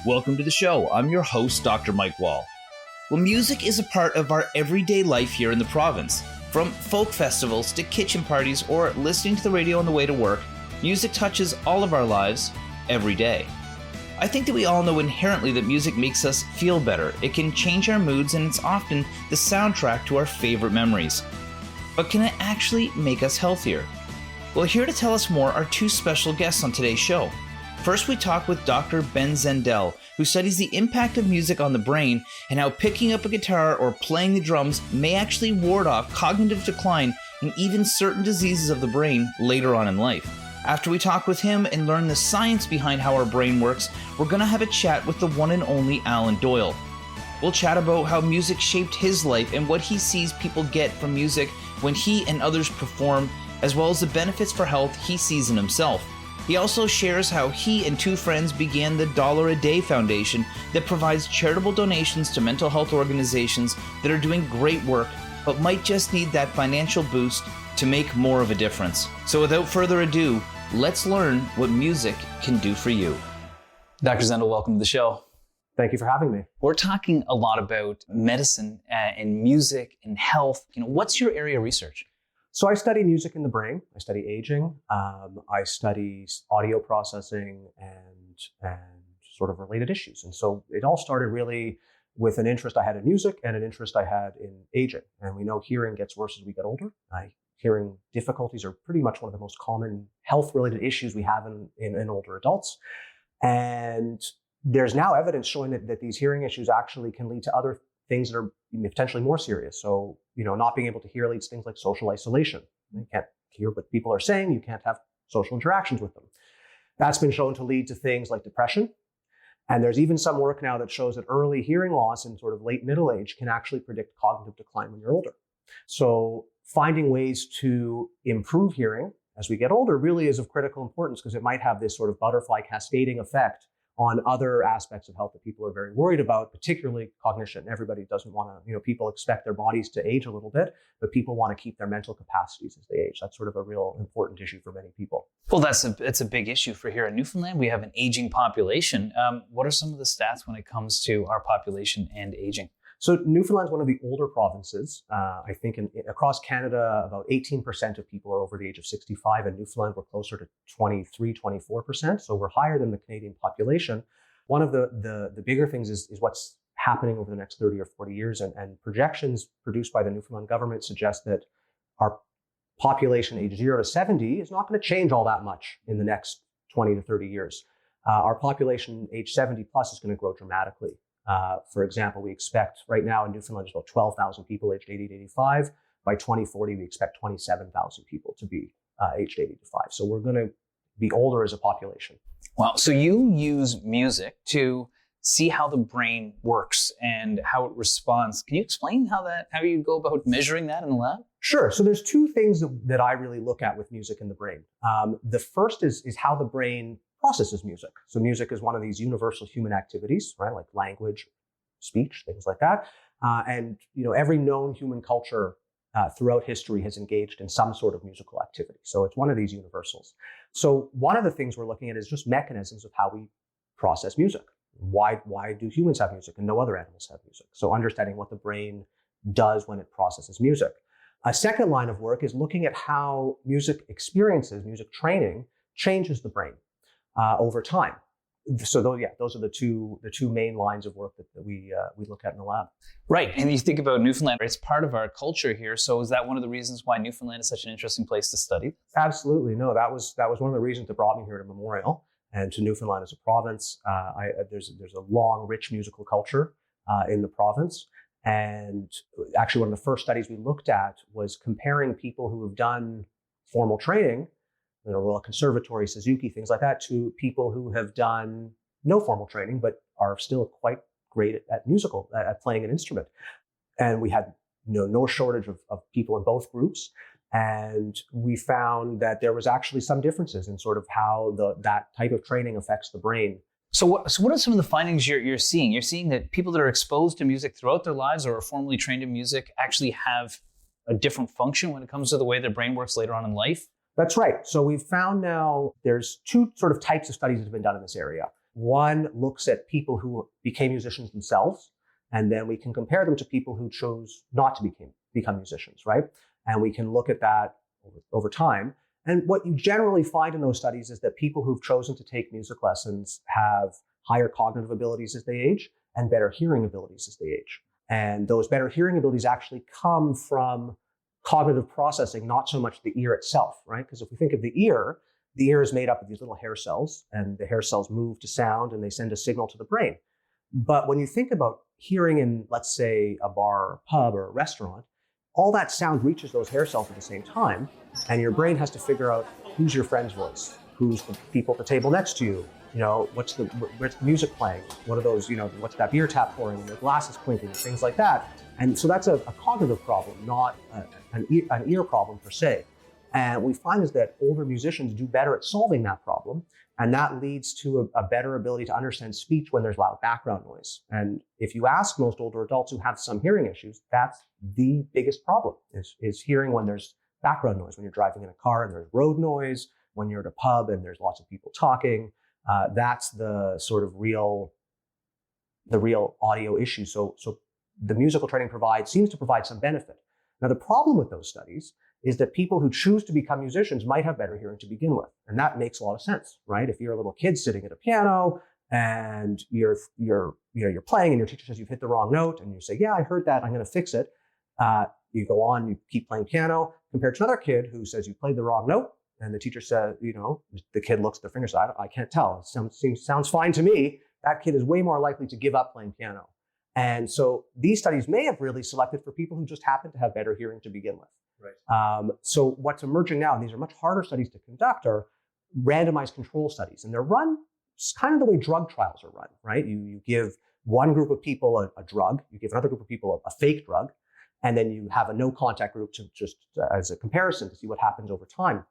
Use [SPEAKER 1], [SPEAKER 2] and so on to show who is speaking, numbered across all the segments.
[SPEAKER 1] Welcome to the show. I'm your host, Dr. Mike Wall. Well, music is a part of our everyday life here in the province. From folk festivals to kitchen parties or listening to the radio on the way to work, music touches all of our lives every day. I think that we all know inherently that music makes us feel better. It can change our moods, and it's often the soundtrack to our favorite memories. But can it actually make us healthier? Well, here to tell us more are two special guests on today's show. First, we talk with Dr. Ben Zendell, who studies the impact of music on the brain and how picking up a guitar or playing the drums may actually ward off cognitive decline and even certain diseases of the brain later on in life. After we talk with him and learn the science behind how our brain works, we're going to have a chat with the one and only Doyle. We'll chat about how music shaped his life and what he sees people get from music when he and others perform, as well as the benefits for health he sees in himself. He also shares how he and two friends began the $1 a Day Foundation that provides charitable donations to mental health organizations that are doing great work, but might just need that financial boost to make more of a difference. So without further ado, let's learn what music can do for you. Dr. Zendell, welcome to the show.
[SPEAKER 2] Thank you for having me.
[SPEAKER 1] We're talking a lot about medicine and music and health. What's your area of research?
[SPEAKER 2] So I study music in the brain. I study aging. I study audio processing and sort of related issues. And so it all started really with an interest I had in music and an interest I had in aging. And we know hearing gets worse as we get older. Hearing difficulties are pretty much one of the most common health-related issues we have in older adults. And there's now evidence showing that these hearing issues actually can lead to other things that are potentially more serious. So, not being able to hear leads to things like social isolation. You can't hear what people are saying. You can't have social interactions with them. That's been shown to lead to things like depression. And there's even some work now that shows that early hearing loss in sort of late middle age can actually predict cognitive decline when you're older. So finding ways to improve hearing as we get older really is of critical importance, because it might have this sort of butterfly cascading effect on other aspects of health that people are very worried about, particularly cognition. Everybody doesn't want to, people expect their bodies to age a little bit, but people want to keep their mental capacities as they age. That's sort of a real important issue for many people.
[SPEAKER 1] Well, it's a big issue for here in Newfoundland. We have an aging population. What are some of the stats when it comes to our population and aging?
[SPEAKER 2] So Newfoundland's one of the older provinces. I think across Canada, about 18% of people are over the age of 65. In Newfoundland, we're closer to 23, 24%. So we're higher than the Canadian population. One of the bigger things is what's happening over the next 30 or 40 years. And projections produced by the Newfoundland government suggest that our population age 0 to 70 is not going to change all that much in the next 20 to 30 years. Our population age 70 plus is going to grow dramatically. For example, we expect right now in Newfoundland, there's about 12,000 people aged 80 to 85. By 2040, we expect 27,000 people to be aged 80 to 5. So we're going to be older as a population.
[SPEAKER 1] Wow. So you use music to see how the brain works and how it responds. Can you explain how you go about measuring that in the lab?
[SPEAKER 2] Sure. So there's two things that I really look at with music in the brain. The first is how the brain processes music. So music is one of these universal human activities, right? Like language, speech, things like that. And every known human culture throughout history has engaged in some sort of musical activity. So it's one of these universals. So one of the things we're looking at is just mechanisms of how we process music. Why do humans have music and no other animals have music? So understanding what the brain does when it processes music. A second line of work is looking at how music experiences, music training, changes the brain over time. So those are the two main lines of work that we look at in the lab.
[SPEAKER 1] Right, and you think about Newfoundland, it's part of our culture here. So is that one of the reasons why Newfoundland is such an interesting place to study?
[SPEAKER 2] Absolutely, no. That was one of the reasons that brought me here to Memorial and to Newfoundland as a province. There's a long, rich musical culture in the province, and actually one of the first studies we looked at was comparing people who have done formal training, Royal Conservatory, Suzuki, things like that, to people who have done no formal training, but are still quite great at playing an instrument. And we had no shortage of people in both groups. And we found that there was actually some differences in sort of how that type of training affects the brain.
[SPEAKER 1] So what are some of the findings you're seeing? You're seeing that people that are exposed to music throughout their lives or are formally trained in music actually have a different function when it comes to the way their brain works later on in life?
[SPEAKER 2] That's right. So we've found now there's two sort of types of studies that have been done in this area. One looks at people who became musicians themselves, and then we can compare them to people who chose not to become musicians, right? And we can look at that over time. And what you generally find in those studies is that people who've chosen to take music lessons have higher cognitive abilities as they age and better hearing abilities as they age. And those better hearing abilities actually come from cognitive processing, not so much the ear itself, right? Because if we think of the ear is made up of these little hair cells, and the hair cells move to sound and they send a signal to the brain. But when you think about hearing in, let's say, a bar or a pub or a restaurant, all that sound reaches those hair cells at the same time, and your brain has to figure out who's your friend's voice, who's the people at the table next to you, where's the music playing, what are those, what's that beer tap pouring, the glasses clinking, things like that. And so that's a cognitive problem, not an ear problem per se. And we find is that older musicians do better at solving that problem. And that leads to a better ability to understand speech when there's loud background noise. And if you ask most older adults who have some hearing issues, that's the biggest problem is hearing when there's background noise, when you're driving in a car and there's road noise, when you're at a pub and there's lots of people talking. That's the sort of real audio issue. So the musical training seems to provide some benefit. Now, the problem with those studies is that people who choose to become musicians might have better hearing to begin with. And that makes a lot of sense, right? If you're a little kid sitting at a piano and you're playing and your teacher says you've hit the wrong note and you say, yeah, I heard that, I'm going to fix it. You go on, you keep playing piano, compared to another kid who says you played the wrong note. And the teacher says, the kid looks at their fingers, I can't tell. It sounds fine to me. That kid is way more likely to give up playing piano. And so these studies may have really selected for people who just happen to have better hearing to begin with. Right. So what's emerging now, and these are much harder studies to conduct, are randomized control studies. And they're run kind of the way drug trials are run, right? You give one group of people a drug, you give another group of people a fake drug, and then you have a no contact group to just as a comparison to see what happens over time.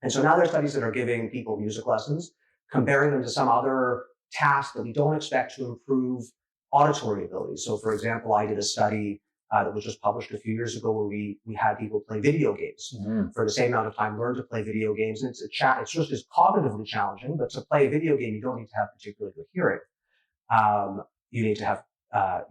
[SPEAKER 2] And so now there are studies that are giving people music lessons, comparing them to some other task that we don't expect to improve auditory abilities. So for example, I did a study that was just published a few years ago where we had people play video games for the same amount of time, learn to play video games. And it's just as cognitively challenging, but to play a video game, you don't need to have particularly good hearing. You need to have,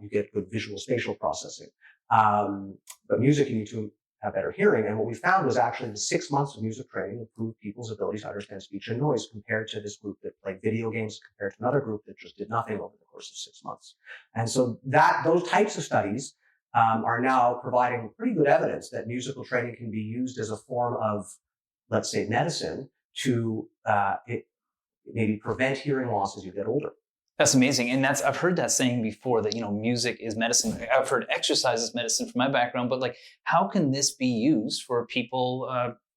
[SPEAKER 2] you get good visual spatial processing. But music, you need to have better hearing. And what we found was actually the 6 months of music training improved people's ability to understand speech and noise compared to this group that played video games, compared to another group that just did nothing over the course of 6 months. And so those types of studies are now providing pretty good evidence that musical training can be used as a form of, let's say, medicine to maybe prevent hearing loss as you get older.
[SPEAKER 3] That's amazing. And I've heard that saying before that, music is medicine. I've heard exercise is medicine from my background, but how can this be used for people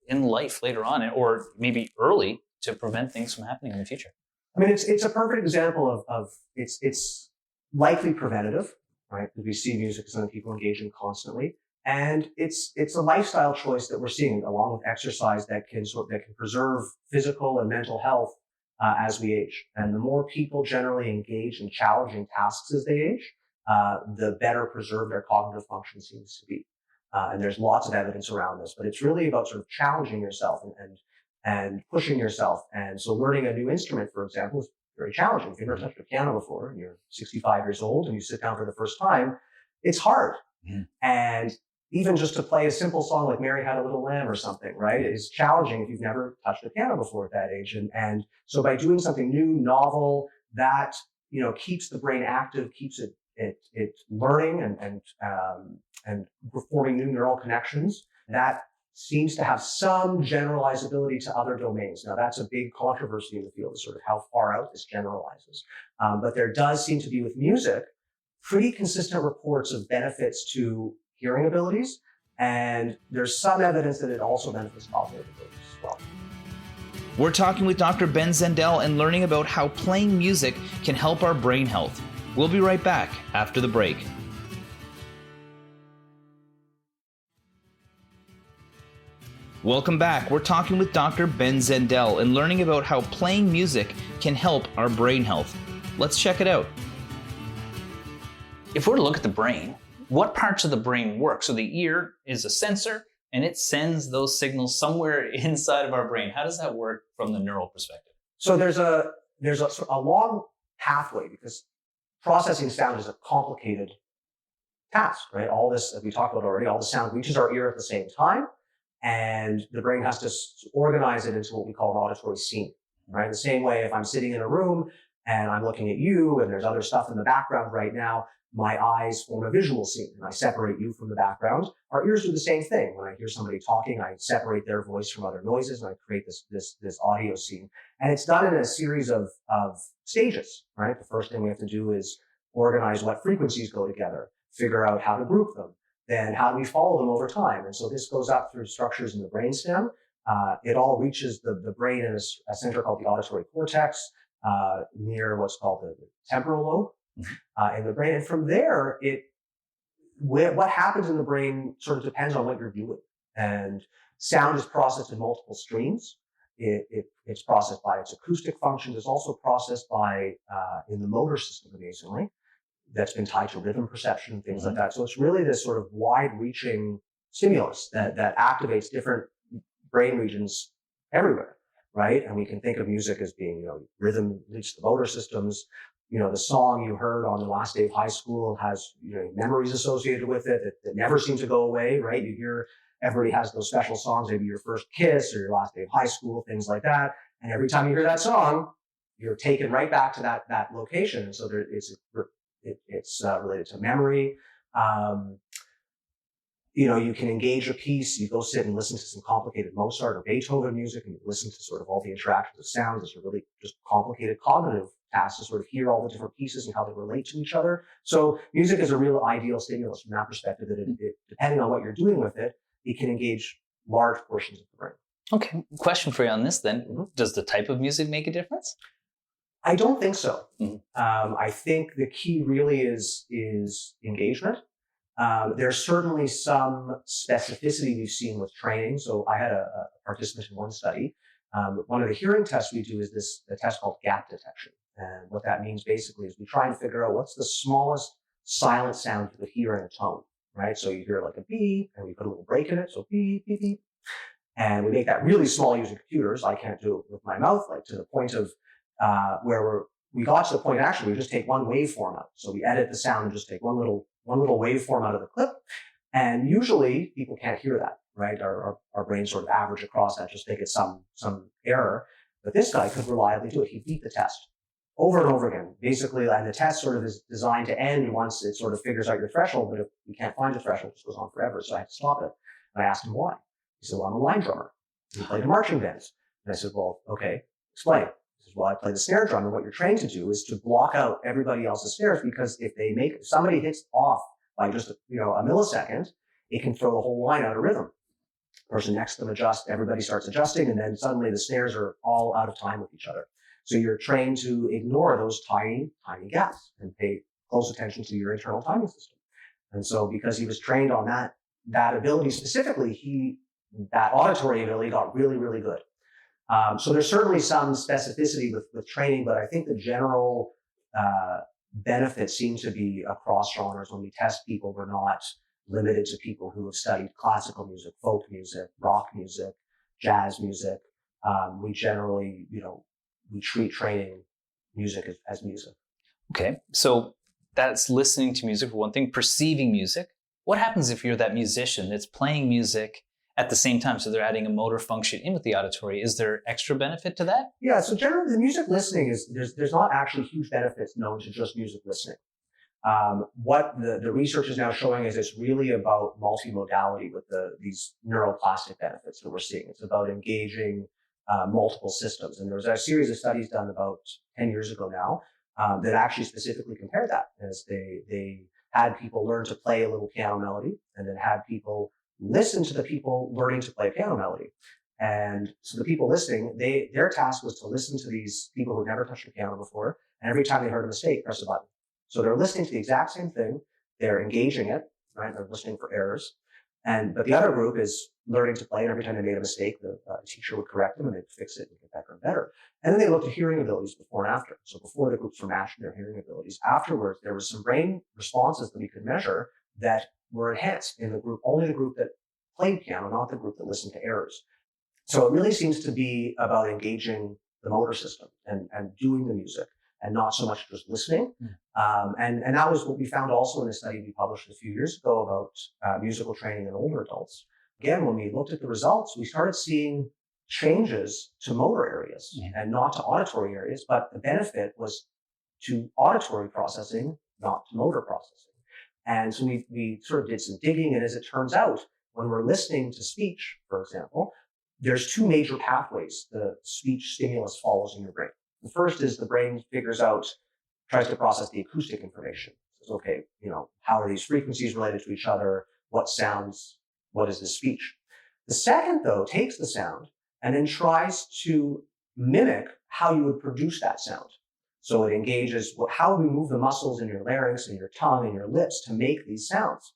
[SPEAKER 3] in life later on, or maybe early, to prevent things from happening in the future?
[SPEAKER 2] I mean, it's a perfect example of it's likely preventative, right? Because we see music as something people engage in constantly. And it's a lifestyle choice that we're seeing along with exercise that can preserve physical and mental health as we age. And the more people generally engage in challenging tasks as they age, the better preserved their cognitive function seems to be. And there's lots of evidence around this, but it's really about sort of challenging yourself and pushing yourself. And so learning a new instrument, for example, is very challenging. If you've never touched a piano before and you're 65 years old and you sit down for the first time, it's hard. Mm-hmm. And even just to play a simple song like Mary Had a Little Lamb or something, right, is challenging if you've never touched a piano before at that age. And so by doing something new, novel, that, keeps the brain active, keeps it learning and forming new neural connections, that seems to have some generalizability to other domains. Now, that's a big controversy in the field, is sort of how far out this generalizes. But there does seem to be, with music, pretty consistent reports of benefits to hearing abilities, and there's some evidence that it also benefits cognitive abilities as well.
[SPEAKER 1] We're talking with Dr. Ben Zendell and learning about how playing music can help our brain health. We'll be right back after the break. Welcome back. We're talking with Dr. Ben Zendell and learning about how playing music can help our brain health. Let's check it out.
[SPEAKER 3] If we're to look at the brain, what parts of the brain work? So the ear is a sensor, and it sends those signals somewhere inside of our brain. How does that work from the neural perspective?
[SPEAKER 2] So there's a there's a long pathway because processing sound is a complicated task, right? All this, as we talked about already, all the sound reaches our ear at the same time, and the brain has to organize it into what we call an auditory scene, right? The same way if I'm sitting in a room and I'm looking at you and there's other stuff in the background right now, my eyes form a visual scene and I separate you from the background. Our ears do the same thing. When I hear somebody talking, I separate their voice from other noises and I create this audio scene. And it's done in a series of stages, right? The first thing we have to do is organize what frequencies go together, figure out how to group them, then how do we follow them over time? And so this goes up through structures in the brainstem. It all reaches the brain in a center called the auditory cortex, near what's called the temporal lobe in the brain. And from there, what happens in the brain sort of depends on what you're doing. And sound is processed in multiple streams. It's processed by its acoustic functions. It's also processed by in the motor system, amazingly, that's been tied to rhythm perception and things like that. So it's really this sort of wide-reaching stimulus that activates different brain regions everywhere, right? And we can think of music as being, rhythm leads to the motor systems. The song you heard on the last day of high school has, memories associated with it that never seem to go away, right? You hear everybody has those special songs, maybe your first kiss or your last day of high school, things like that. And every time you hear that song, you're taken right back to that location. And so it's related to memory. You can engage a piece. You go sit and listen to some complicated Mozart or Beethoven music, and you listen to sort of all the interactions of sounds. It's a really just complicated cognitive task to sort of hear all the different pieces and how they relate to each other. So music is a real ideal stimulus from that perspective, that it depending on what you're doing with it, it can engage large portions of the brain.
[SPEAKER 3] Okay, question for you on this then.
[SPEAKER 2] Mm-hmm.
[SPEAKER 3] Does the type of music make a difference?
[SPEAKER 2] I don't think so.
[SPEAKER 3] Mm-hmm.
[SPEAKER 2] I think the key really is engagement. There's certainly some specificity we've seen with training. So I had a participant in one study. One of the hearing tests we do is a test called gap detection. And what that means basically is we try and figure out what's the smallest silent sound you could hear in a tone, right? So you hear like a beep, and we put a little break in it. So beep, beep, beep. And we make that really small using computers. I can't do it with my mouth, like to the point of where we got to the point, actually, we just take one waveform out. So we edit the sound and just take one little waveform out of the clip. And usually people can't hear that, right? Our brains sort of average across that, just think it's some error. But this guy could reliably do it. He beat the test over and over again, basically. And the test sort of is designed to end once it sort of figures out your threshold. But if you can't find the threshold, it just goes on forever. So I had to stop it. And I asked him why. He said, well, I'm a line drummer. He played in marching bands. And I said, well, okay, explain. He says, well, I play the snare drum, and what you're trained to do is to block out everybody else's snares, because if somebody hits off by just a millisecond, it can throw the whole line out of rhythm. The person next to them adjusts, everybody starts adjusting, and then suddenly the snares are all out of time with each other. So you're trained to ignore those tiny, tiny gaps and pay close attention to your internal timing system. And so because he was trained on that ability specifically, that auditory ability got really, really good. So there's certainly some specificity with training, but I think the general benefits seem to be across genres. When we test people, we're not limited to people who have studied classical music, folk music, rock music, jazz music. We generally, we treat training music as music. Okay,
[SPEAKER 3] so that's listening to music for one thing, perceiving music. What happens if you're that musician that's playing music at the same time? So they're adding a motor function in with the auditory. Is there extra benefit to that?
[SPEAKER 2] Yeah, so generally the music listening there's not actually huge benefits known to just music listening. What the research is now showing is it's really about multimodality with these neuroplastic benefits that we're seeing. It's about engaging multiple systems. And there was a series of studies done about 10 years ago now that actually specifically compared that, as they had people learn to play a little piano melody, and then had people listen to the people learning to play piano melody. And so the people listening, their task was to listen to these people who had never touched a piano before, and every time they heard a mistake, press a button. So they're listening to the exact same thing, they're engaging it, right? They're listening for errors. But the other group is learning to play, and every time they made a mistake, the teacher would correct them and they'd fix it and get better and better. And then they looked at hearing abilities before and after. So before, the groups were matching their hearing abilities. Afterwards, there was some brain responses that we could measure that were enhanced in only the group that played piano, not the group that listened to errors. So it really seems to be about engaging the motor system and doing the music and not so much just listening. And that was what we found also in a study we published a few years ago about musical training in older adults. Again, when we looked at the results, we started seeing changes to motor areas and not to auditory areas, but the benefit was to auditory processing, not to motor processing. And so we sort of did some digging, and as it turns out, when we're listening to speech, for example, there's two major pathways the speech stimulus follows in your brain. The first is the brain tries to process the acoustic information. It says, okay, how are these frequencies related to each other? What is the speech? The second, though, takes the sound and then tries to mimic how you would produce that sound. So it engages how we move the muscles in your larynx and your tongue and your lips to make these sounds.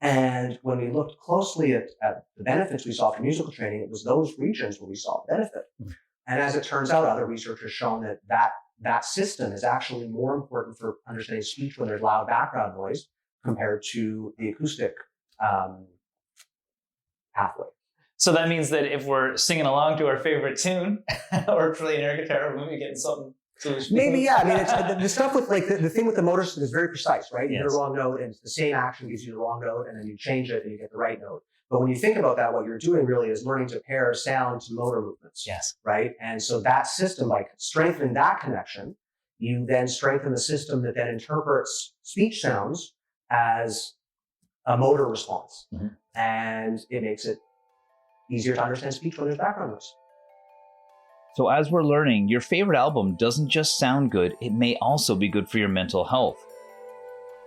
[SPEAKER 2] And when we looked closely at the benefits we saw from musical training, it was those regions where we saw benefit. And as it turns out, other research has shown that system is actually more important for understanding speech when there's loud background noise compared to the acoustic pathway.
[SPEAKER 3] So that means that if we're singing along to our favorite tune or playing air guitar, we're maybe getting something.
[SPEAKER 2] Maybe, yeah. I mean, it's, the stuff with the thing with the motor system is very precise, right? You
[SPEAKER 3] Yes.
[SPEAKER 2] hit a wrong note, and the same action gives you the wrong note, and then you change it and you get the right note. But when you think about that, what you're doing really is learning to pair sound to motor movements.
[SPEAKER 3] Yes.
[SPEAKER 2] Right? And so that system, like strengthening that connection, you then strengthen the system that then interprets speech sounds as a motor response. And it makes it easier to understand speech when there's background noise.
[SPEAKER 1] So as we're learning, your favorite album doesn't just sound good, it may also be good for your mental health.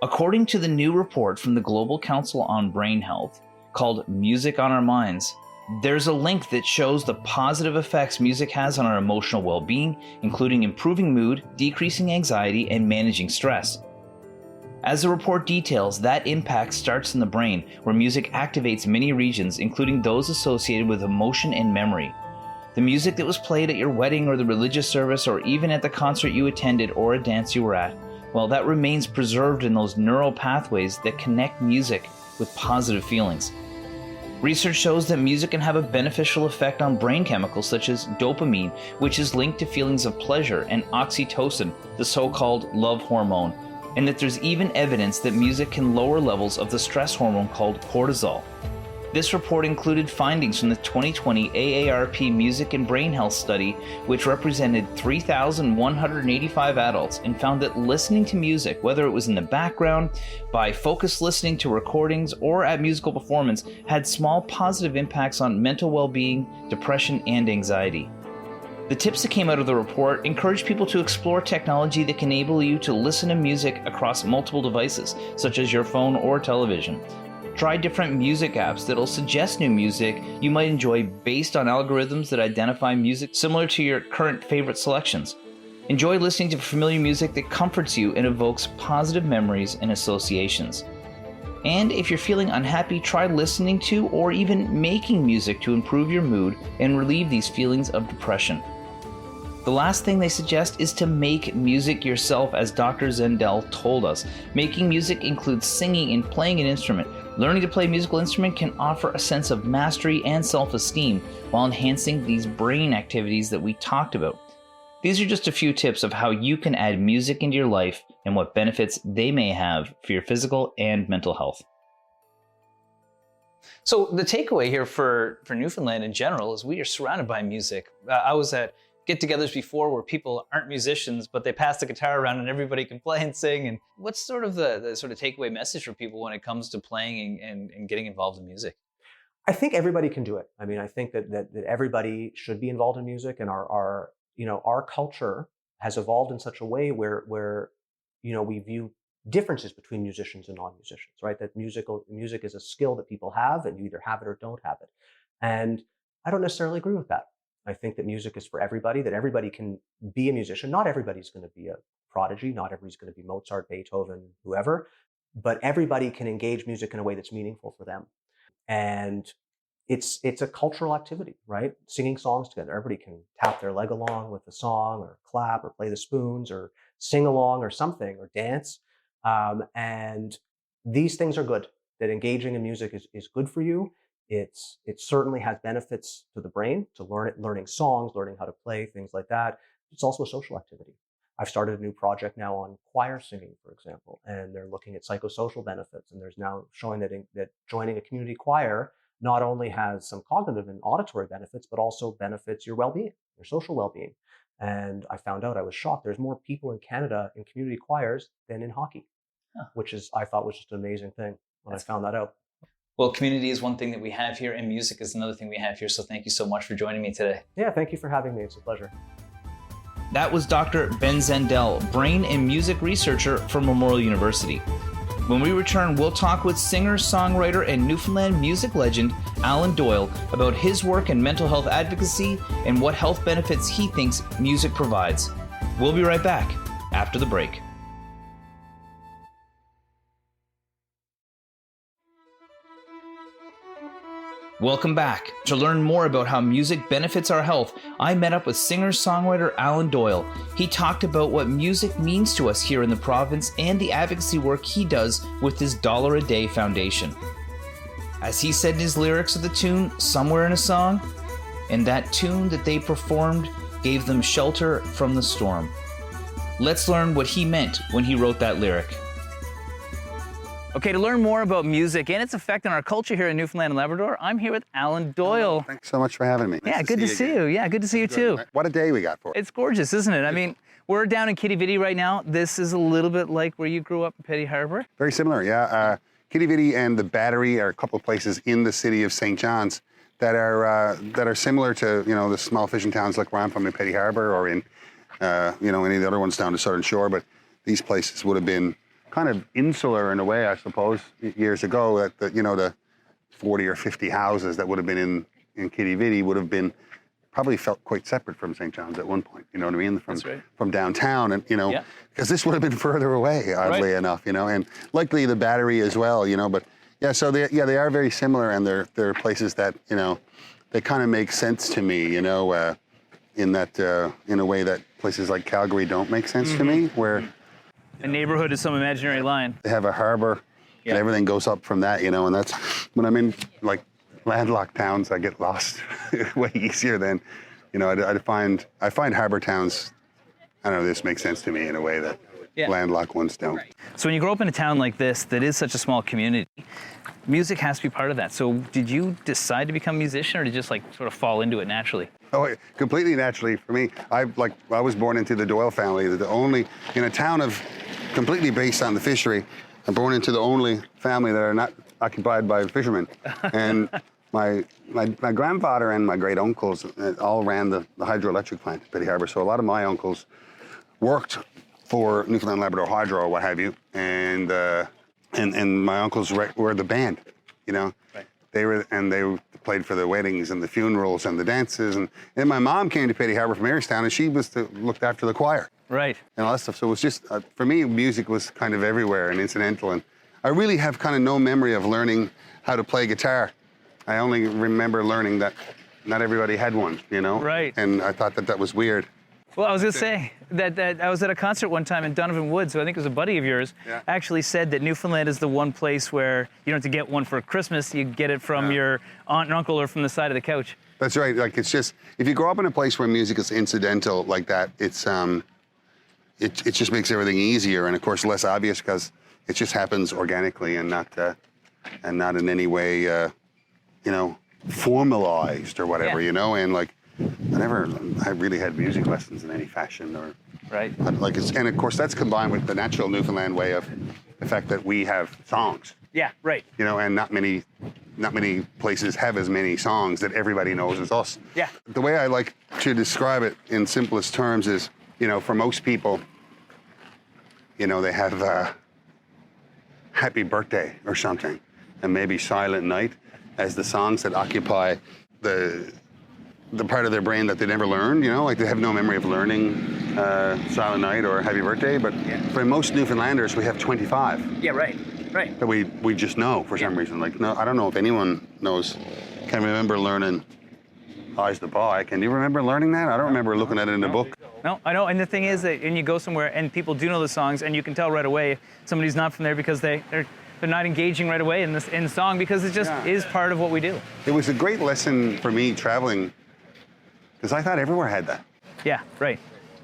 [SPEAKER 1] According to the new report from the Global Council on Brain Health, called Music on Our Minds, there's a link that shows the positive effects music has on our emotional well-being, including improving mood, decreasing anxiety, and managing stress. As the report details, that impact starts in the brain, where music activates many regions, including those associated with emotion and memory. The music that was played at your wedding or the religious service or even at the concert you attended or a dance you were at, well, that remains preserved in those neural pathways that connect music with positive feelings. Research shows that music can have a beneficial effect on brain chemicals such as dopamine, which is linked to feelings of pleasure, and oxytocin, the so-called love hormone, and that there's even evidence that music can lower levels of the stress hormone called cortisol. This report included findings from the 2020 AARP Music and Brain Health Study, which represented 3,185 adults, and found that listening to music, whether it was in the background, by focused listening to recordings, or at musical performance, had small positive impacts on mental well-being, depression, and anxiety. The tips that came out of the report encourage people to explore technology that can enable you to listen to music across multiple devices, such as your phone or television. Try different music apps that'll suggest new music you might enjoy based on algorithms that identify music similar to your current favorite selections. Enjoy listening to familiar music that comforts you and evokes positive memories and associations. And if you're feeling unhappy, try listening to or even making music to improve your mood and relieve these feelings of depression. The last thing they suggest is to make music yourself, as Dr. Zendell told us. Making music includes singing and playing an instrument. Learning to play a musical instrument can offer a sense of mastery and self-esteem while enhancing these brain activities that we talked about. These are just a few tips of how you can add music into your life and what benefits they may have for your physical and mental health.
[SPEAKER 3] So the takeaway here for Newfoundland in general is we are surrounded by music. I was at get-togethers before where people aren't musicians, but they pass the guitar around and everybody can play and sing. And what's sort of the sort of takeaway message for people when it comes to playing and getting involved in music?
[SPEAKER 2] I think everybody can do it. I mean, I think that everybody should be involved in music, and our culture has evolved in such a way where we view differences between musicians and non-musicians, right? That music is a skill that people have, and you either have it or don't have it. And I don't necessarily agree with that. I think that music is for everybody, that everybody can be a musician. Not everybody's going to be a prodigy. Not everybody's going to be Mozart, Beethoven, whoever, but everybody can engage music in a way that's meaningful for them. And it's a cultural activity, right? Singing songs together. Everybody can tap their leg along with the song, or clap, or play the spoons, or sing along, or something, or dance. And these things are good. That engaging in music is good for you. it certainly has benefits to the brain, to learning songs, learning how to play, things like that. It's also a social activity. I've started a new project now on choir singing, for example, and they're looking at psychosocial benefits. And there's now showing that joining a community choir not only has some cognitive and auditory benefits, but also benefits your well-being, your social well-being. And I found out, I was shocked, there's more people in Canada in community choirs than in hockey, which I thought was just an amazing thing when I found that out.
[SPEAKER 3] Well, community is one thing that we have here, and music is another thing we have here. So thank you so much for joining me today.
[SPEAKER 2] Yeah, thank you for having me. It's a pleasure.
[SPEAKER 1] That was Dr. Ben Zendell, brain and music researcher from Memorial University. When we return, we'll talk with singer, songwriter, and Newfoundland music legend Alan Doyle about his work in mental health advocacy and what health benefits he thinks music provides. We'll be right back after the break. Welcome back. To learn more about how music benefits our health, I met up with singer-songwriter Alan Doyle. He talked about what music means to us here in the province and the advocacy work he does with his $1 a Day foundation. As he said in his lyrics of the tune, Somewhere in a Song, and that tune that they performed gave them shelter from the storm. Let's learn what he meant when he wrote that lyric. Okay, to learn more about music and its effect on our culture here in Newfoundland and Labrador, I'm here with Alan Doyle.
[SPEAKER 4] Thanks so much for having me.
[SPEAKER 1] Yeah, good to see you. Yeah, good to see you too.
[SPEAKER 4] What a day we got for it.
[SPEAKER 1] It's gorgeous, isn't it? I mean, we're down in Kitty Vitty right now. This is a little bit like where you grew up in Petty Harbour.
[SPEAKER 4] Very similar, yeah. Kitty Vitty and the Battery are a couple of places in the city of St. John's that are similar to, you know, the small fishing towns like where I'm from in Petty Harbour or in, you know, any of the other ones down the Southern Shore. But these places would have been kind of insular in a way, I suppose, years ago. That you know, the 40 or 50 houses that would have been in Kitty Vitty would have been probably felt quite separate from St. John's at one point. You know what I mean? From downtown, and you know, because this would have been further away, oddly enough. You know, and likely the Battery as well. You know, but yeah, so they are very similar, and they're places that, you know, they kind of make sense to me. You know, in that in a way that places like Calgary don't make sense to me, where
[SPEAKER 1] a neighborhood is some imaginary line.
[SPEAKER 4] They have a harbor, and everything goes up from that, you know, and that's when I'm in like landlocked towns, I get lost way easier than, you know, I find harbor towns, I don't know, this makes sense to me in a way that landlocked ones don't.
[SPEAKER 1] So when you grow up in a town like this that is such a small community, music has to be part of that. So did you decide to become a musician, or did you just like sort of fall into it naturally?
[SPEAKER 4] Oh, completely naturally for me. I was born into the Doyle family, in a town of completely based on the fishery. I'm born into the only family that are not occupied by fishermen. And my grandfather and my great uncles all ran the hydroelectric plant at Petty Harbour. So a lot of my uncles worked for Newfoundland Labrador Hydro or what have you. And my uncles were the band, you know. Right. They played for the weddings and the funerals and the dances. And my mom came to Petty Harbour from Marystown, and she looked after the choir. Right. And all that stuff. So it was just, for me, music was kind of everywhere and incidental. And I really have kind of no memory of learning how to play guitar. I only remember learning that not everybody had one, you know? Right. And I thought that was weird.
[SPEAKER 1] Well, I was going to say that I was at a concert one time in Donovan Woods, who I think was a buddy of yours, actually said that Newfoundland is the one place where you don't have to get one for Christmas, you get it from your aunt and uncle or from the side of the couch.
[SPEAKER 4] That's right. Like, it's just, if you grow up in a place where music is incidental like that, it's it just makes everything easier, and of course less obvious, because it just happens organically and not in any way, you know, formalized or whatever, you know. And like, I really had music lessons in any fashion, or like and of course that's combined with the natural Newfoundland way of the fact that we have songs. Yeah, right. You know, and not many places have as many songs that everybody knows as us. Yeah. The way I like to describe it in simplest terms is, you know, for most people, you know, they have Happy Birthday or something, and maybe Silent Night as the songs that occupy the part of their brain that they never learned, you know, like they have no memory of learning Silent Night or Happy Birthday, but for most Newfoundlanders, we have 25. Yeah, right. That we just know for some reason. Like, no, I don't know if anyone can remember learning Eyes the Boy. Can you remember learning that? I don't remember looking at it in a book.
[SPEAKER 1] No, I know, and the thing is that, and you go somewhere and people do know the songs, and you can tell right away if somebody's not from there because they're
[SPEAKER 3] they're not engaging right away in the song because it just is part of what we do.
[SPEAKER 4] It was a great lesson for me traveling, because I thought everywhere had that.
[SPEAKER 3] Yeah, right.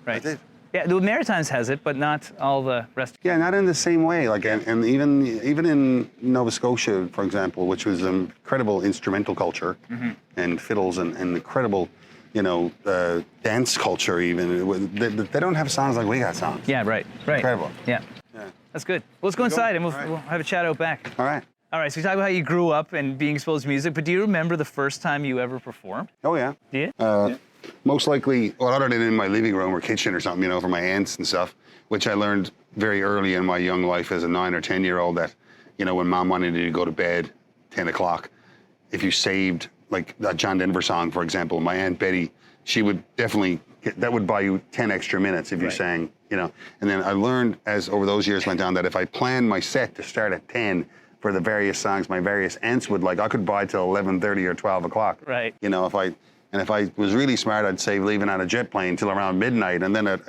[SPEAKER 4] That's it.
[SPEAKER 3] Yeah, the Maritimes has it, but not all the rest.
[SPEAKER 4] Yeah, not in the same way. Like, and even in Nova Scotia, for example, which was an incredible instrumental culture, and fiddles and incredible, dance culture. Even they don't have songs like we got songs.
[SPEAKER 3] Yeah, right.
[SPEAKER 4] Incredible.
[SPEAKER 3] Yeah. That's good. Well, let's go inside and we'll have a chat out back.
[SPEAKER 4] All right.
[SPEAKER 3] All right, so you talk about how you grew up and being exposed to music, but do you remember the first time you ever performed?
[SPEAKER 4] Oh, yeah.
[SPEAKER 3] Do you?
[SPEAKER 4] Most likely, well, other than in my living room or kitchen or something, for my aunts and stuff, which I learned very early in my young life as a 9 or 10-year-old that, when mom wanted you to go to bed 10 o'clock, if you saved, like that John Denver song, for example, my Aunt Betty, she would definitely, that would buy you 10 extra minutes if you sang, And then I learned as over those years went on that if I planned my set to start at 10 for the various songs my various aunts would like, I could buy till 11:30 or 12 o'clock.
[SPEAKER 3] Right.
[SPEAKER 4] If I was really smart, I'd save leaving on a jet plane till around midnight. And then, and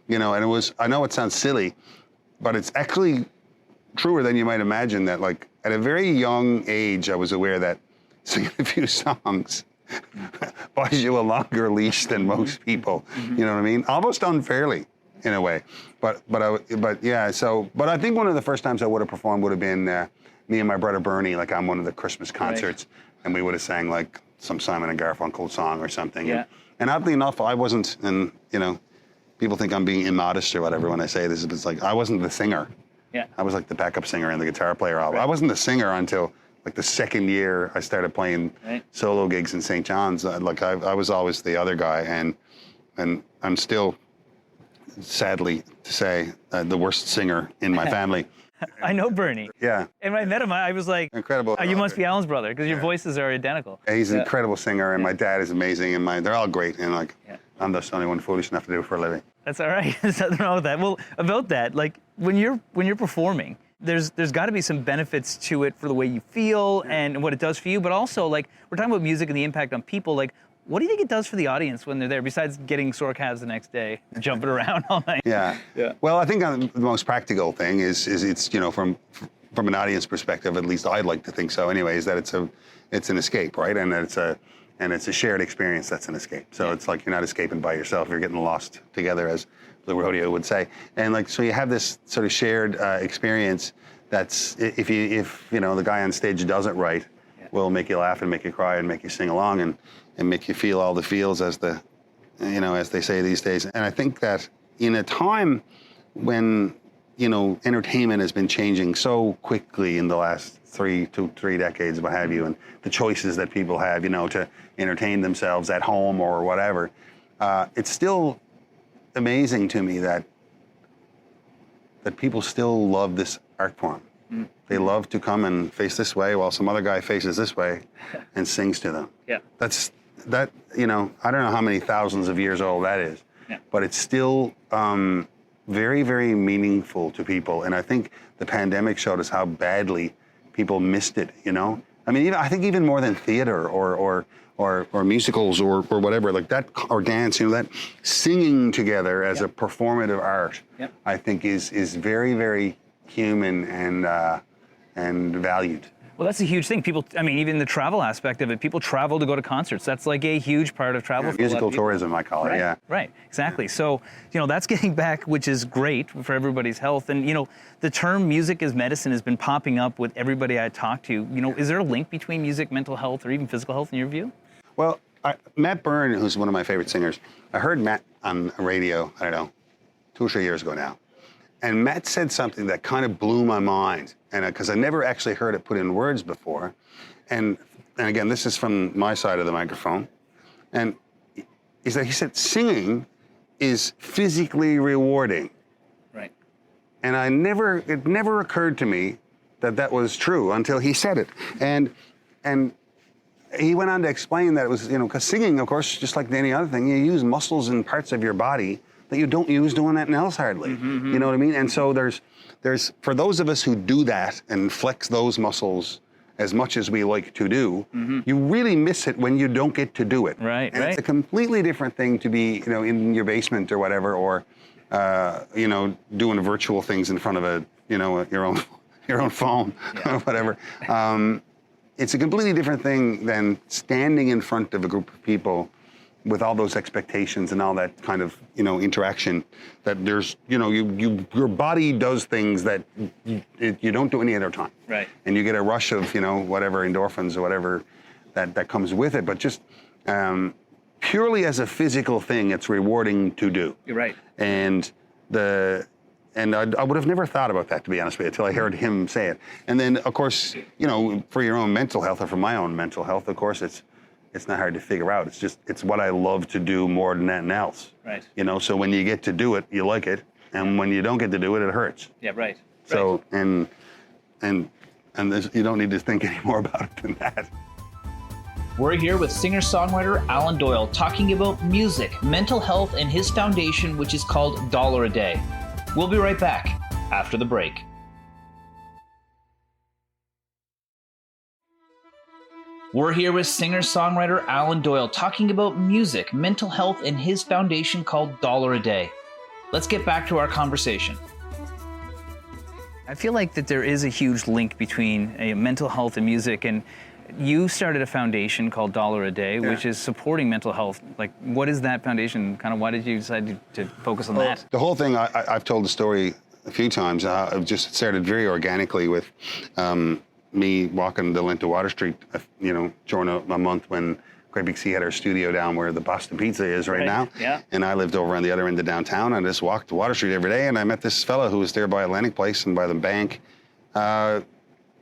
[SPEAKER 4] it was, I know it sounds silly, but it's actually truer than you might imagine that, like, at a very young age, I was aware that singing a few songs buys you a longer leash than most people. You know what I mean? Almost unfairly, in a way. But I think one of the first times I would have performed would have been me and my brother Bernie, like on one of the Christmas concerts, and we would have sang like some Simon and Garfunkel song or something.
[SPEAKER 3] Yeah.
[SPEAKER 4] And oddly enough, I wasn't, and people think I'm being immodest or whatever when I say this, but it's like I wasn't the singer.
[SPEAKER 3] Yeah.
[SPEAKER 4] I was like the backup singer and the guitar player. I wasn't the singer until like the second year I started playing solo gigs in St. John's. I was always the other guy, and I'm still, sadly to say, the worst singer in my family.
[SPEAKER 3] I know Bernie.
[SPEAKER 4] Yeah.
[SPEAKER 3] And when I met him, I was like,
[SPEAKER 4] incredible.
[SPEAKER 3] You must be Alan's brother, because your voices are identical.
[SPEAKER 4] He's an incredible singer, and my dad is amazing, and they're all great, and I'm just the only one foolish enough to do it for a living.
[SPEAKER 3] That's all right. There's nothing wrong with that. Well, about that, like when you're performing, there's got to be some benefits to it for the way you feel and what it does for you, but also, like, we're talking about music and the impact on people. Like, what do you think it does for the audience when they're there, besides getting sore calves the next day, jumping around all night?
[SPEAKER 4] Yeah. Well, I think the most practical thing is it's from an audience perspective, at least I'd like to think so. Anyways, that it's an escape, right? And it's a shared experience that's an escape. So it's like you're not escaping by yourself; you're getting lost together, as the rodeo would say. And so you have this sort of shared experience. That's if the guy on stage does it right, will make you laugh and make you cry and make you sing along and make you feel all the feels, as as they say these days. And I think that in a time when, entertainment has been changing so quickly in the last three decades, what have you, and the choices that people have, to entertain themselves at home or whatever, it's still amazing to me that people still love this art form. They love to come and face this way while some other guy faces this way and sings to them. Yeah. I don't know how many thousands of years old that is, but it's still very, very meaningful to people. And I think the pandemic showed us how badly people missed it, I mean, I think even more than theater or musicals or whatever, like that, or dance, that singing together as a performative art, I think is very, very human and valued.
[SPEAKER 3] Well, that's a huge thing. People, I mean, even the travel aspect of it, people travel to go to concerts. That's like a huge part of travel.
[SPEAKER 4] Yeah, musical tourism, I call it,
[SPEAKER 3] Right, exactly. So, that's getting back, which is great for everybody's health. And, the term music is medicine has been popping up with everybody I talk to. Is there a link between music, mental health, or even physical health in your view?
[SPEAKER 4] Well, Matt Byrne, who's one of my favorite singers, I heard Matt on the radio, I don't know, 2 or 3 years ago now. And Matt said something that kind of blew my mind, and because I never actually heard it put in words before. And again, this is from my side of the microphone. And he said, singing is physically rewarding.
[SPEAKER 3] Right.
[SPEAKER 4] And it never occurred to me that was true until he said it. And he went on to explain that it was, because singing, of course, just like any other thing, you use muscles and parts of your body that you don't use doing anything else hardly. You know what I mean? And so there's for those of us who do that and flex those muscles as much as we like to do, you really miss it when you don't get to do it.
[SPEAKER 3] Right.
[SPEAKER 4] And it's a completely different thing to be, in your basement or whatever, or doing virtual things in front of your own your own phone,
[SPEAKER 3] Yeah.
[SPEAKER 4] whatever. It's a completely different thing than standing in front of a group of people with all those expectations and all that kind of, interaction. That there's, your body does things that you don't do any other time.
[SPEAKER 3] Right.
[SPEAKER 4] And you get a rush of, whatever endorphins or whatever that comes with it. But just purely as a physical thing, it's rewarding to do.
[SPEAKER 3] You're right.
[SPEAKER 4] And I would have never thought about that, to be honest with you, until I heard him say it. And then, of course, for your own mental health, or for my own mental health, of course, it's not hard to figure out. It's what I love to do more than anything else.
[SPEAKER 3] Right.
[SPEAKER 4] So when you get to do it, you like it, and when you don't get to do it, it hurts.
[SPEAKER 3] Yeah, right.
[SPEAKER 4] So and you don't need to think any more about it than that.
[SPEAKER 1] We're here with singer-songwriter Alan Doyle talking about music, mental health, and his foundation, which is called $1 a Day. We'll be right back after the break. We're here with singer-songwriter Alan Doyle talking about music, mental health, and his foundation called $1 a Day. Let's get back to our conversation.
[SPEAKER 3] I feel like that there is a huge link between mental health and music, and you started a foundation called $1 a Day, which is supporting mental health. Like, what is that foundation? Kind of, why did you decide to focus on that?
[SPEAKER 4] The whole thing, I've told the story a few times. It just started very organically with me walking the length of Water Street, during a month when Great Big Sea had our studio down where the Boston Pizza is right now.
[SPEAKER 3] Yeah. And
[SPEAKER 4] I lived over on the other end of downtown. I just walked Water Street every day, and I met this fella who was there by Atlantic Place and by the bank,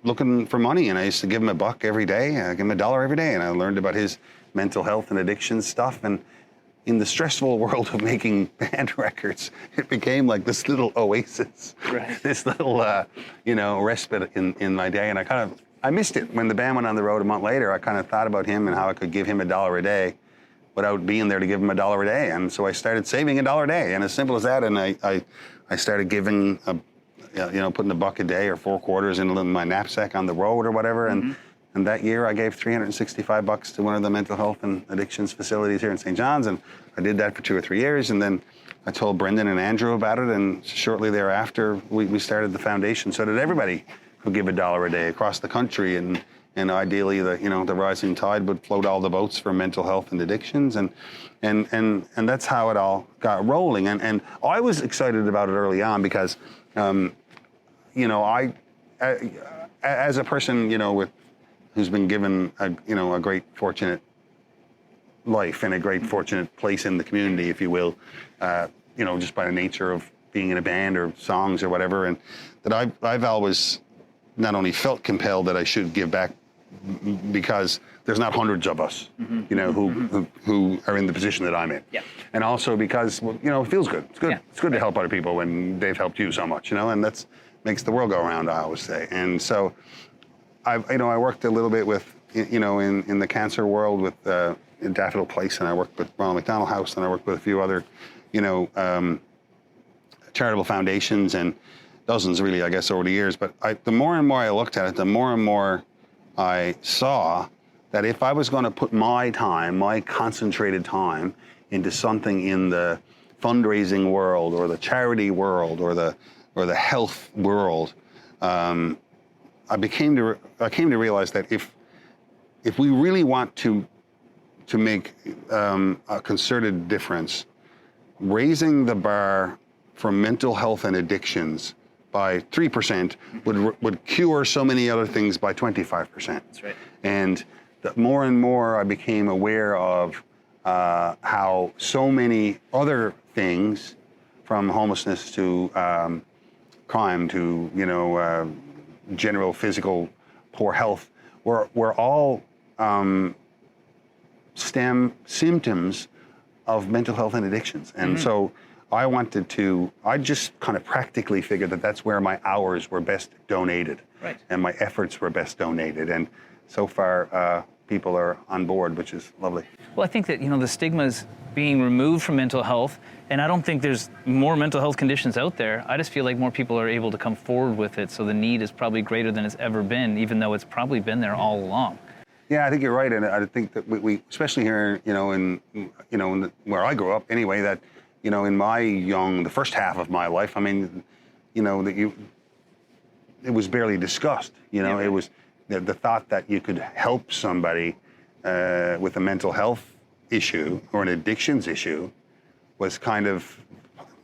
[SPEAKER 4] looking for money. And I used to give him $1 every day, give him $1 every day. And I learned about his mental health and addiction stuff. And in the stressful world of making band records, it became like this little oasis, this little, respite in my day. And I missed it. When the band went on the road a month later, I kind of thought about him and how I could give him $1 a day without being there to give him $1 a day. And so I started saving $1 a day, and as simple as that. And I started giving, putting $1 a day or 4 quarters in my knapsack on the road or whatever. And that year I gave $365 to one of the mental health and addictions facilities here in St. John's. And I did that for 2 or 3 years. And then I told Brendan and Andrew about it. And shortly thereafter, we started the foundation so that everybody could give $1 a day across the country. And ideally, the rising tide would float all the boats for mental health and addictions. And that's how it all got rolling. And I was excited about it early on because, I, as a person, who's been given a great fortunate life and a great fortunate place in the community, if you will, just by the nature of being in a band or songs or whatever, and that I've always not only felt compelled that I should give back because there's not hundreds of us, who are in the position that I'm in. Yeah. And also because, it feels good. It's good. Yeah. It's good to help other people when they've helped you so much, and that's makes the world go around, I always say. And so I worked a little bit with, in the cancer world with in Daffodil Place, and I worked with Ronald McDonald House, and I worked with a few other, charitable foundations, and dozens really, I guess, over the years. But the more and more I looked at it, the more and more I saw that if I was going to put my time, my concentrated time, into something in the fundraising world or the charity world or the health world, I came to realize that if we really want to make a concerted difference, raising the bar for mental health and addictions by 3% would cure so many other things by 25%.
[SPEAKER 3] That's right.
[SPEAKER 4] And the more and more I became aware of how so many other things, from homelessness to crime to general physical poor health, were all stem symptoms of mental health and addictions. And so I just kind of practically figured that that's where my hours were best donated.
[SPEAKER 3] Right.
[SPEAKER 4] And my efforts were best donated. And so far, people are on board, which is lovely.
[SPEAKER 3] Well, I think that, the stigma is being removed from mental health, and I don't think there's more mental health conditions out there. I just feel like more people are able to come forward with it, so the need is probably greater than it's ever been, even though it's probably been there all along.
[SPEAKER 4] Yeah, I think you're right, and I think that we especially here, where I grew up anyway, that, in the first half of my life, I mean, that it was barely discussed. You know,
[SPEAKER 3] Yeah.
[SPEAKER 4] it was the thought that you could help somebody with a mental health issue or an addictions issue was kind of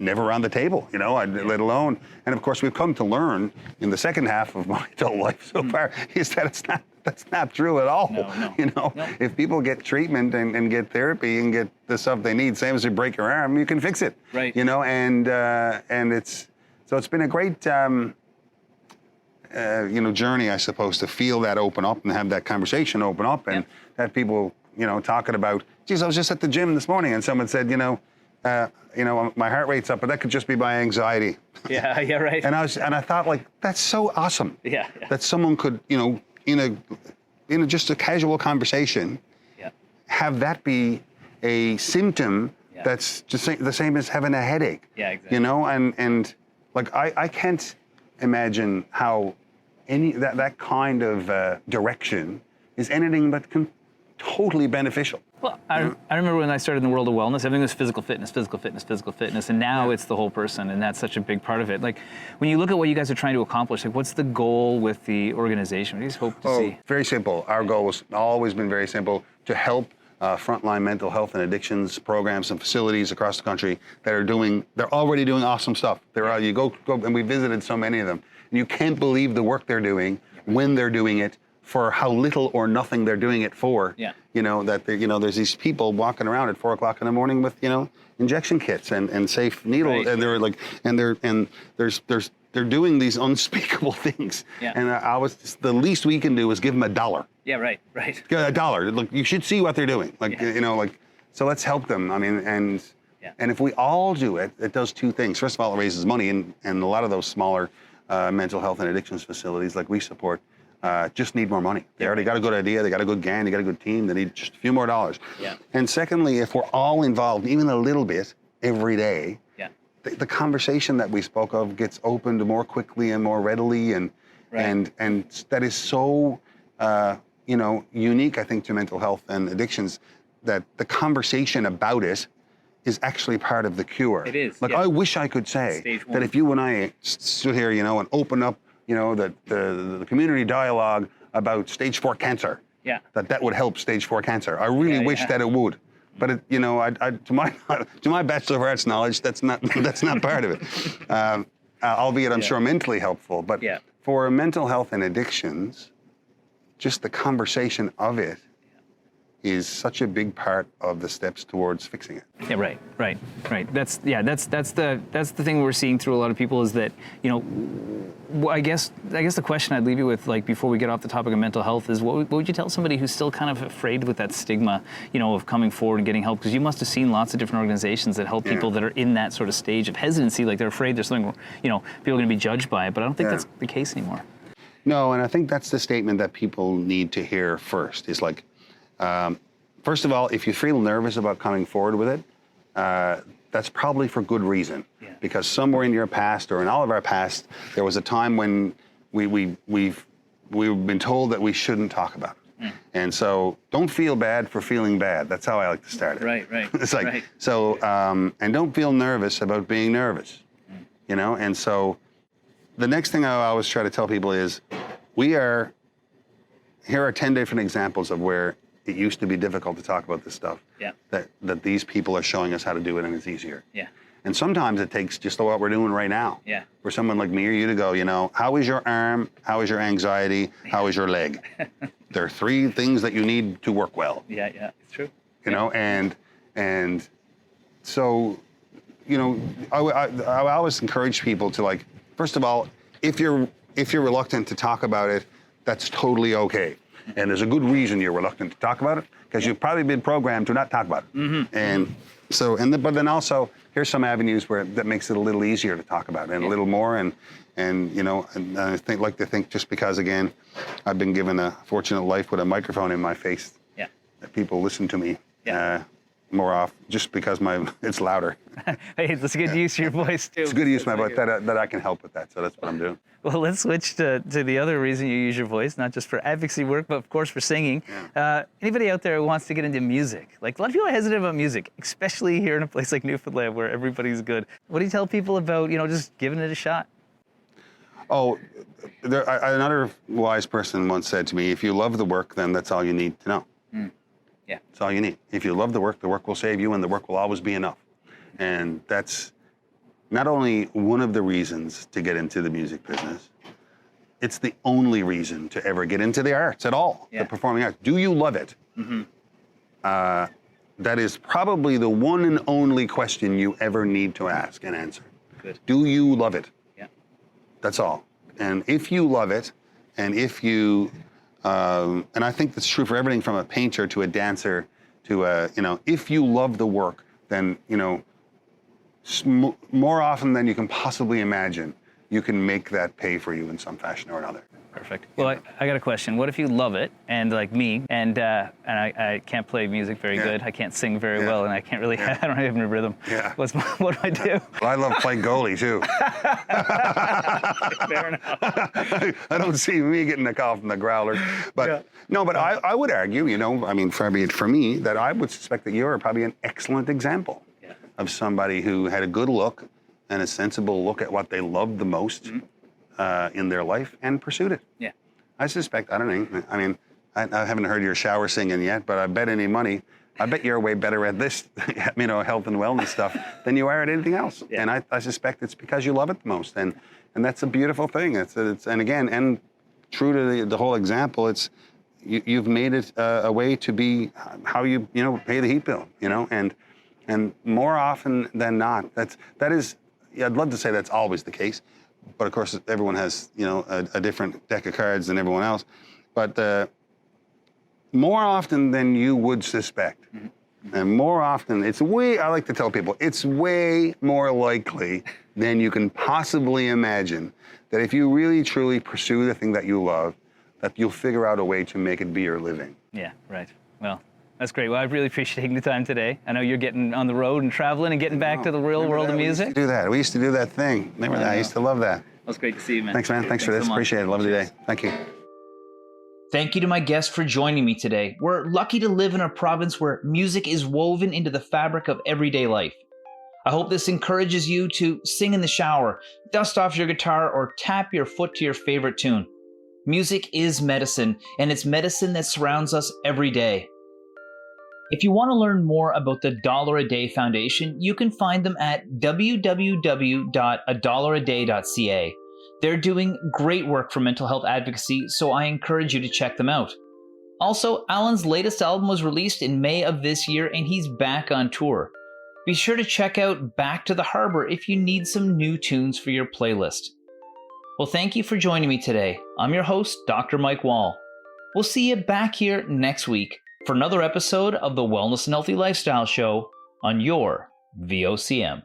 [SPEAKER 4] never on the table, you know, let alone. And of course, we've come to learn in the second half of my adult life so far is that that's not true at all.
[SPEAKER 3] No.
[SPEAKER 4] You know, if people get treatment and get therapy and get the stuff they need, same as you break your arm, you can fix it.
[SPEAKER 3] Right.
[SPEAKER 4] You know, and it's been a great journey, I suppose, to feel that open up and have that conversation open up and have people, you know, talking about, geez, I was just at the gym this morning and someone said, my heart rate's up, but that could just be my anxiety.
[SPEAKER 3] Yeah, right.
[SPEAKER 4] And I thought, like, that's so awesome.
[SPEAKER 3] Yeah.
[SPEAKER 4] That someone could, you know, in just a casual conversation, have that be a symptom that's just the same as having a headache.
[SPEAKER 3] Yeah, exactly.
[SPEAKER 4] You know, and like I can't imagine how that kind of direction is anything but totally beneficial.
[SPEAKER 3] Well, I remember when I started in the world of wellness, everything was physical fitness, and now it's the whole person, and that's such a big part of it. Like, when you look at what you guys are trying to accomplish, like, what's the goal with the organization? What do you hope to see?
[SPEAKER 4] Very simple. Our goal has always been very simple, to help frontline mental health and addictions programs and facilities across the country they're already doing awesome stuff. You go, and we visited so many of them, and you can't believe the work they're doing when they're doing it, for how little or nothing they're doing it for.
[SPEAKER 3] Yeah.
[SPEAKER 4] You know, that there's these people walking around at 4 o'clock in the morning with, you know, injection kits and safe needles,
[SPEAKER 3] Right.
[SPEAKER 4] and they're like, they're doing these unspeakable things.
[SPEAKER 3] Yeah.
[SPEAKER 4] And the least we can do is give them $1.
[SPEAKER 3] Yeah, right.
[SPEAKER 4] $1. Look, you should see what they're doing. Like, you know, like, so let's help them. I mean, and if we all do it, it does two things. First of all, it raises money, and a lot of those smaller mental health and addictions facilities like we support just need more money. They already got a good idea, they got a good gang, they got a good team, they need just a few more dollars.
[SPEAKER 3] Yeah.
[SPEAKER 4] And secondly, if we're all involved, even a little bit, every day, the conversation that we spoke of gets opened more quickly and more readily, and that is so unique, I think, to mental health and addictions, that the conversation about it is actually part of the cure.
[SPEAKER 3] It is.
[SPEAKER 4] Like, I wish I could say that if you and I stood here, you know, and open up, you know, the community dialogue about stage 4 cancer, that would help stage 4 cancer. I really wish that it would. But it, you know, to my Bachelor of Arts knowledge, that's not part of it. Albeit, I'm sure mentally helpful. But for mental health and addictions, just the conversation of it is such a big part of the steps towards fixing it.
[SPEAKER 3] Yeah, right. That's the thing we're seeing through a lot of people, is that, you know, I guess the question I'd leave you with, like, before we get off the topic of mental health, is what would you tell somebody who's still kind of afraid with that stigma, you know, of coming forward and getting help? Because you must have seen lots of different organizations that help people that are in that sort of stage of hesitancy, like they're afraid there's something, you know, people are going to be judged by it. But I don't think that's the case anymore.
[SPEAKER 4] No, and I think that's the statement that people need to hear first. Is like, first of all, if you feel nervous about coming forward with it, that's probably for good reason. Yeah. Because somewhere in your past, or in all of our past, there was a time when we've been told that we shouldn't talk about it. Mm. And so don't feel bad for feeling bad. That's how I like to start it.
[SPEAKER 3] Right.
[SPEAKER 4] It's like, so, and don't feel nervous about being nervous, you know? And so the next thing I always try to tell people is, here are 10 different examples of where it used to be difficult to talk about this stuff. Yeah. That these people are showing us how to do it, and it's easier. Yeah. And sometimes it takes just what we're doing right now. Yeah. For someone like me or you to go, you know, how is your arm? How is your anxiety? How is your leg? There are 3 things that you need to work well. Yeah, it's true. You know, and so, you know, I always encourage people to, like, first of all, if you're reluctant to talk about it, that's totally okay. And there's a good reason you're reluctant to talk about it, because you've probably been programmed to not talk about it. Mm-hmm. And so, but then also, here's some avenues that makes it a little easier to talk about, and a little more, and you know, and I like to think, just because, again, I've been given a fortunate life with a microphone in my face, that people listen to me more often, just because it's louder.
[SPEAKER 3] Hey, it's a good use of your voice too.
[SPEAKER 4] It's a good use of my voice, that I can help with that, so that's what I'm doing.
[SPEAKER 3] Well, let's switch to the other reason you use your voice, not just for advocacy work, but of course for singing. Yeah. Anybody out there who wants to get into music? Like, a lot of people are hesitant about music, especially here in a place like Newfoundland where everybody's good. What do you tell people about, you know, just giving it a shot?
[SPEAKER 4] Oh, another wise person once said to me, if you love the work, then that's all you need to know.
[SPEAKER 3] Yeah.
[SPEAKER 4] That's all you need. If you love the work will save you, and the work will always be enough. And that's not only one of the reasons to get into the music business, it's the only reason to ever get into the arts at all, the performing arts. Do you love it? That is probably the one and only question you ever need to ask and answer.
[SPEAKER 3] Good.
[SPEAKER 4] Do you love it?
[SPEAKER 3] Yeah.
[SPEAKER 4] That's all. And if you love it, and if you, and I think that's true for everything from a painter to a dancer to a, if you love the work, then, more often than you can possibly imagine, you can make that pay for you in some fashion or another.
[SPEAKER 3] Perfect. Well, I got a question. What if you love it, and like me, and I can't play music very good. I can't sing very well, and I can't really. I don't have any rhythm.
[SPEAKER 4] Yeah.
[SPEAKER 3] What do I do?
[SPEAKER 4] Well, I love playing goalie too.
[SPEAKER 3] Fair enough.
[SPEAKER 4] I don't see me getting a call from the Growlers, but no. But I would argue, far be it for me, that I would suspect that you're probably an excellent example of somebody who had a good look and a sensible look at what they loved the most in their life and pursued it.
[SPEAKER 3] Yeah.
[SPEAKER 4] I suspect, I don't know, I haven't heard your shower singing yet, but I bet any money, I bet you're way better at this, health and wellness stuff than you are at anything else. Yeah. And I suspect it's because you love it the most. And that's a beautiful thing. And again, and true to the whole example, you've made it a way to be how you pay the heat bill, and more often than not, that is, I'd love to say that's always the case, but of course everyone has a different deck of cards than everyone else. But more often than you would suspect, and more often I like to tell people, it's way more likely than you can possibly imagine that if you really truly pursue the thing that you love, that you'll figure out a way to make it be your living.
[SPEAKER 3] Yeah, right. Well, that's great. Well, I really appreciate taking the time today. I know you're getting on the road and traveling and getting back to the real world of music.
[SPEAKER 4] We used to do that. We used to do that thing. Remember that? I used to love that.
[SPEAKER 3] Well, it's great to see you, man.
[SPEAKER 4] Thanks, man. Thanks for this.
[SPEAKER 3] So
[SPEAKER 4] appreciate it. Lovely day. Thank you.
[SPEAKER 1] Thank you to my guest for joining me today. We're lucky to live in a province where music is woven into the fabric of everyday life. I hope this encourages you to sing in the shower, dust off your guitar, or tap your foot to your favorite tune. Music is medicine, and it's medicine that surrounds us every day. If you want to learn more about the Dollar a Day Foundation, you can find them at www.adollar-a-day.ca. They're doing great work for mental health advocacy, so I encourage you to check them out. Also, Alan's latest album was released in May of this year, and he's back on tour. Be sure to check out Back to the Harbor if you need some new tunes for your playlist. Well, thank you for joining me today. I'm your host, Dr. Mike Wall. We'll see you back here next week for another episode of the Wellness and Healthy Lifestyle Show on your VOCM.